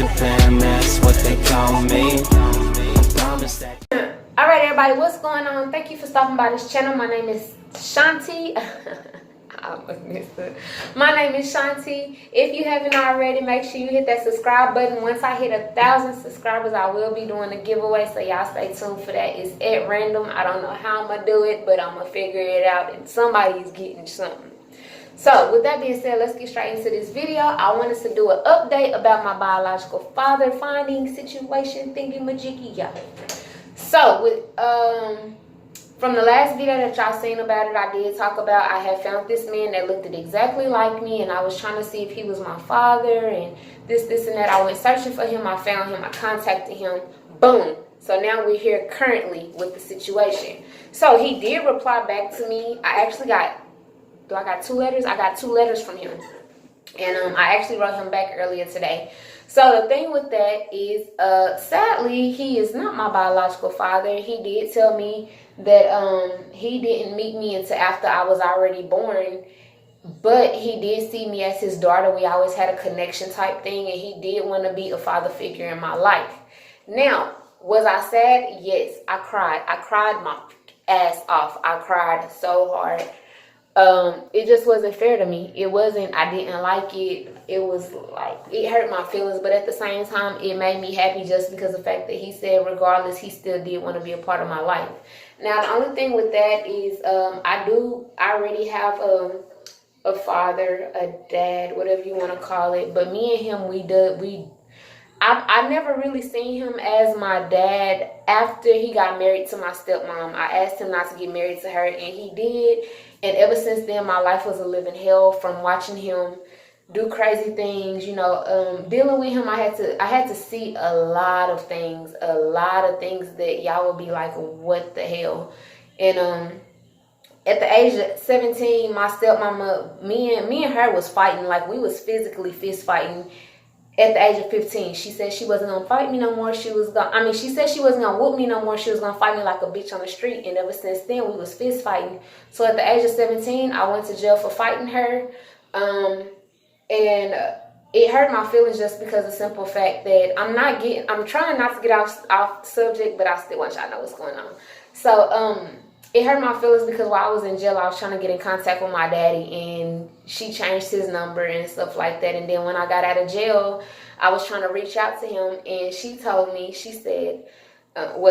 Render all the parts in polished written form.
fam, that's what they call me. Alright everybody, what's going on? Thank you for stopping by this channel. My name is Shanti. I almost missed it. My name is Shanti. If you haven't already, make sure you hit that subscribe button. Once I hit 1,000 subscribers, I will be doing a giveaway, so y'all stay tuned for that. It's at random. I don't know how I'm gonna do it, but I'm gonna figure it out, and somebody's getting something. So with that being said, let's get straight into this video. I wanted to do an update about my biological father finding situation thingy majiggy, y'all. So with from the last video that y'all seen about it, I did talk about I had found this man that looked exactly like me, and I was trying to see if he was my father and this and that. I went searching for him. I found him. I contacted him. Boom. So now we're here currently with the situation. So he did reply back to me. I actually got, I got 2 letters? I got 2 letters from him. And I actually wrote him back earlier today. So the thing with that is, sadly, he is not my biological father. He did tell me that he didn't meet me until after I was already born. But he did see me as his daughter. We always had a connection type thing. And he did want to be a father figure in my life. Now, was I sad? Yes, I cried. I cried my ass off. I cried so hard. It just wasn't fair to me. It wasn't, I didn't like it. It was like, it hurt my feelings, but at the same time, it made me happy just because of the fact that he said, regardless, he still did want to be a part of my life. Now, the only thing with that is, I already have a father, a dad, whatever you want to call it. But me and him, I never really seen him as my dad after he got married to my stepmom. I asked him not to get married to her, and he did. And ever since then, my life was a living hell from watching him do crazy things. You know, dealing with him, I had to see a lot of things that y'all would be like, what the hell? And at the age of 17, my stepmama, me and her was fighting. Like, we was physically fist fighting. At the age of 15, she said she wasn't gonna fight me no more. She said she wasn't gonna whoop me no more. She was gonna fight me like a bitch on the street. And ever since then, we was fist fighting. So at the age of 17, I went to jail for fighting her. And it hurt my feelings just because of the simple fact that I'm trying not to get off subject, but I still want y'all to know what's going on. So, it hurt my feelings because while I was in jail, I was trying to get in contact with my daddy, and she changed his number and stuff like that. And then when I got out of jail, I was trying to reach out to him, and she told me, she said,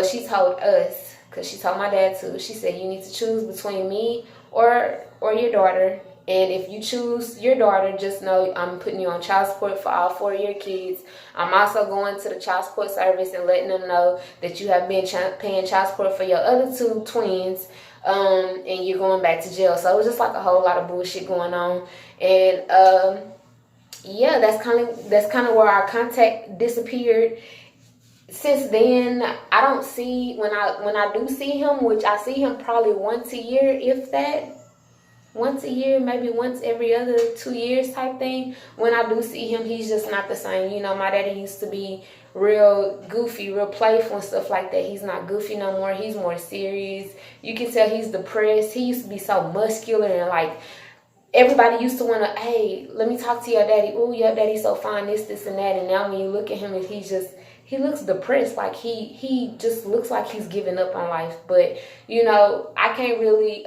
she told us, because she told my dad too, she said, you need to choose between me or your daughter. And if you choose your daughter, just know I'm putting you on child support for all 4 of your kids. I'm also going to the child support service and letting them know that you have been paying child support for your other 2 twins, and you're going back to jail. So it was just like a whole lot of bullshit going on. And yeah, that's kind of where our contact disappeared. Since then, I don't see, when I do see him, which I see him probably once a year, if that. Once a year, maybe once every other 2 years type thing. When I do see him, he's just not the same. You know, my daddy used to be real goofy, real playful and stuff like that. He's not goofy no more. He's more serious. You can tell he's depressed. He used to be so muscular, and like, everybody used to want to, hey, let me talk to your daddy. Oh, your daddy's so fine, this and that. And now when you look at him, he looks depressed. Like, he just looks like he's giving up on life. But, you know, I can't really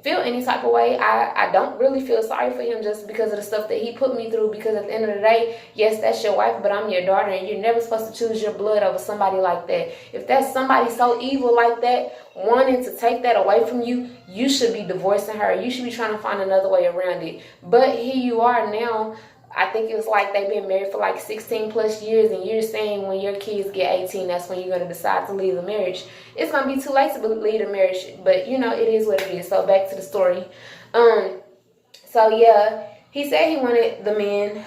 feel any type of way. I don't really feel sorry for him just because of the stuff that he put me through. Because at the end of the day, yes, that's your wife, but I'm your daughter, and you're never supposed to choose your blood over somebody like that. If that's somebody so evil like that, wanting to take that away from you, you should be divorcing her. You should be trying to find another way around it. But here you are now. I think it was like they've been married for like 16 plus years, and you're saying when your kids get 18, that's when you're going to decide to leave the marriage. It's going to be too late to leave the marriage, but you know, it is what it is. So back to the story. So yeah, he said he wanted the man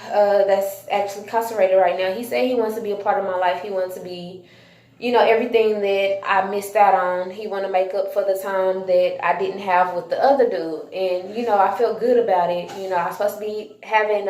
that's actually incarcerated right now. He said he wants to be a part of my life. He wants to be, you know, everything that I missed out on. He want to make up for the time that I didn't have with the other dude. And, you know, I felt good about it. You know, I'm supposed to be having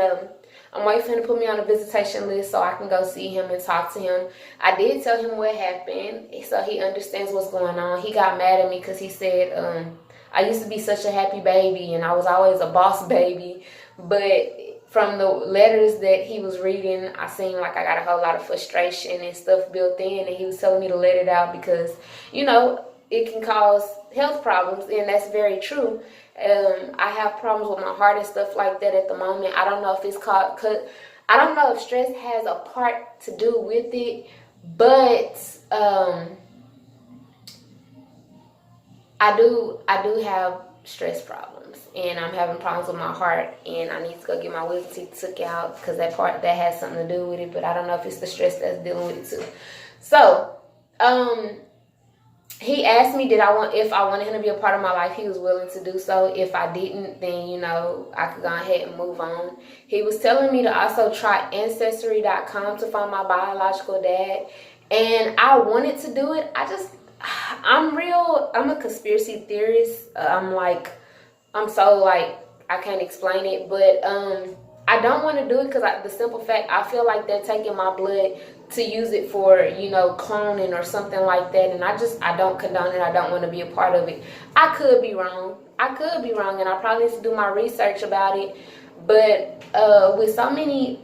I'm waiting for him to put me on a visitation list so I can go see him and talk to him. I did tell him what happened, so he understands what's going on. He got mad at me because he said, I used to be such a happy baby, and I was always a boss baby. But from the letters that he was reading, I seemed like I got a whole lot of frustration and stuff built in, and he was telling me to let it out because, you know, it can cause health problems, and that's very true. I have problems with my heart and stuff like that at the moment. I don't know if it's called, I don't know if stress has a part to do with it, but I do have stress problems, and I'm having problems with my heart, and I need to go get my wisdom teeth took out because that has something to do with it, but I don't know if it's the stress that's dealing with it too. So he asked me if I wanted him to be a part of my life. He was willing to do so. If I didn't, then, you know, I could go ahead and move on. He was telling me to also try ancestry.com to find my biological dad, and I wanted to do it. I'm a conspiracy theorist. I'm so like, I can't explain it, but I don't want to do it because the simple fact, I feel like they're taking my blood to use it for, you know, cloning or something like that, and I don't condone it. I don't want to be a part of it. I could be wrong, and I probably need to do my research about it, but with so many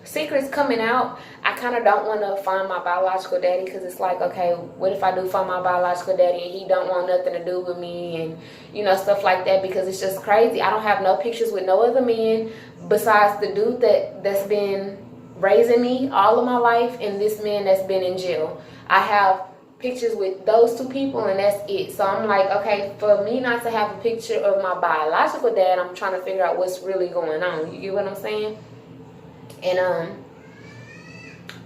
secrets coming out, I kind of don't want to find my biological daddy, because it's like, okay, what if I do find my biological daddy and he don't want nothing to do with me, and, you know, stuff like that, because it's just crazy. I don't have no pictures with no other men besides the dude that's been raising me all of my life, and this man that's been in jail. I have pictures with those two people, and that's it. So I'm like, okay, for me not to have a picture of my biological dad, I'm trying to figure out what's really going on. You get what I'm saying? And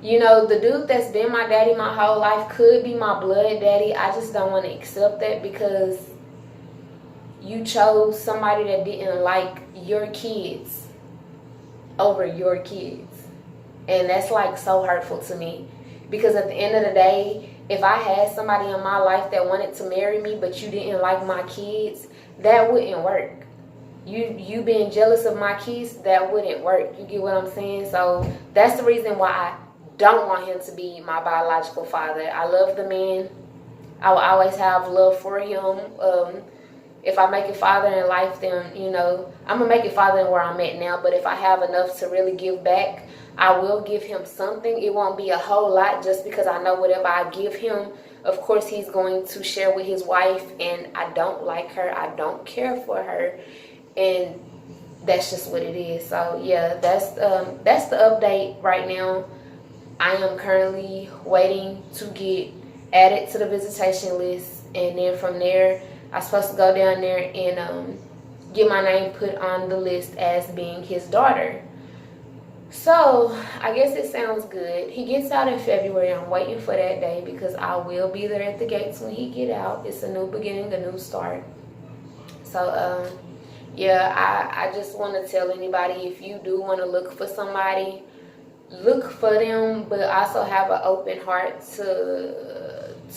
you know, the dude that's been my daddy my whole life could be my blood daddy. I just don't want to accept that, because you chose somebody that didn't like your kids over your kids. And that's like so hurtful to me, because at the end of the day, if I had somebody in my life that wanted to marry me but you didn't like my kids, that wouldn't work. You being jealous of my kids, that wouldn't work. You get what I'm saying? So that's the reason why I don't want him to be my biological father. I love the man. I will always have love for him. If I make it father in life, then, you know, I'm going to make it father in where I'm at now. But if I have enough to really give back, I will give him something. It won't be a whole lot, just because I know whatever I give him, of course, he's going to share with his wife. And I don't like her. I don't care for her. And that's just what it is. So, yeah, that's the update right now. I am currently waiting to get added to the visitation list, and then from there, I'm supposed to go down there and get my name put on the list as being his daughter. So I guess it sounds good. He gets out in February. I'm waiting for that day, because I will be there at the gates when he get out. It's a new beginning, a new start. So yeah, I just want to tell anybody, if you do want to look for somebody, look for them, but also have an open heart to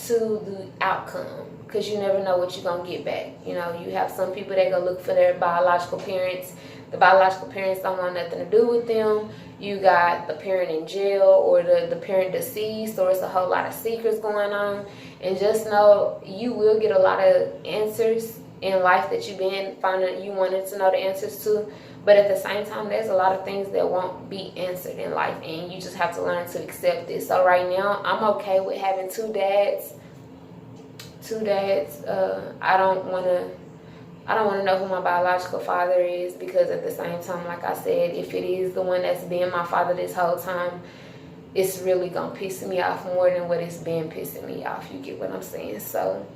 the outcome, because you never know what you're going to get back. You know, you have some people that go look for their biological parents. The biological parents don't want nothing to do with them. You got the parent in jail, or the parent deceased, or it's a whole lot of secrets going on. And just know, you will get a lot of answers in life that you've been finding you wanted to know the answers to. But at the same time, there's a lot of things that won't be answered in life, and you just have to learn to accept it. So right now, I'm okay with having two dads. I don't want to know who my biological father is, because at the same time, like I said, if it is the one that's been my father this whole time, it's really gonna piss me off more than what it's been pissing me off. You get what I'm saying? So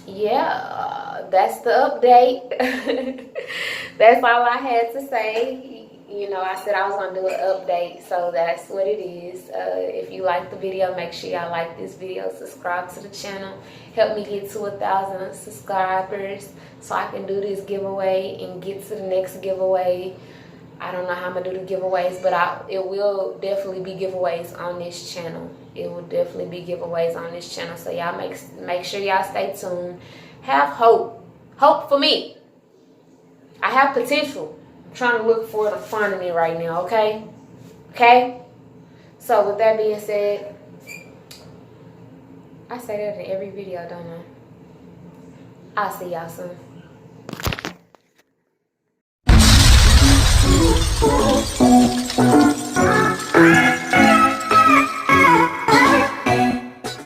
yeah, that's the update. That's all I had to say. You know, I said I was going to do an update, so that's what it is. If you like the video, make sure y'all like this video, subscribe to the channel, help me get to 1,000 subscribers so I can do this giveaway and get to the next giveaway. I don't know how I'm going to do the giveaways, but it will definitely be giveaways on this channel. It will definitely be giveaways on this channel, so y'all make sure y'all stay tuned. Have hope. Hope for me. I have potential. I'm trying to look for it. I'm finding it right now, okay? Okay? So with that being said, I say that in every video, don't I? I'll see y'all soon.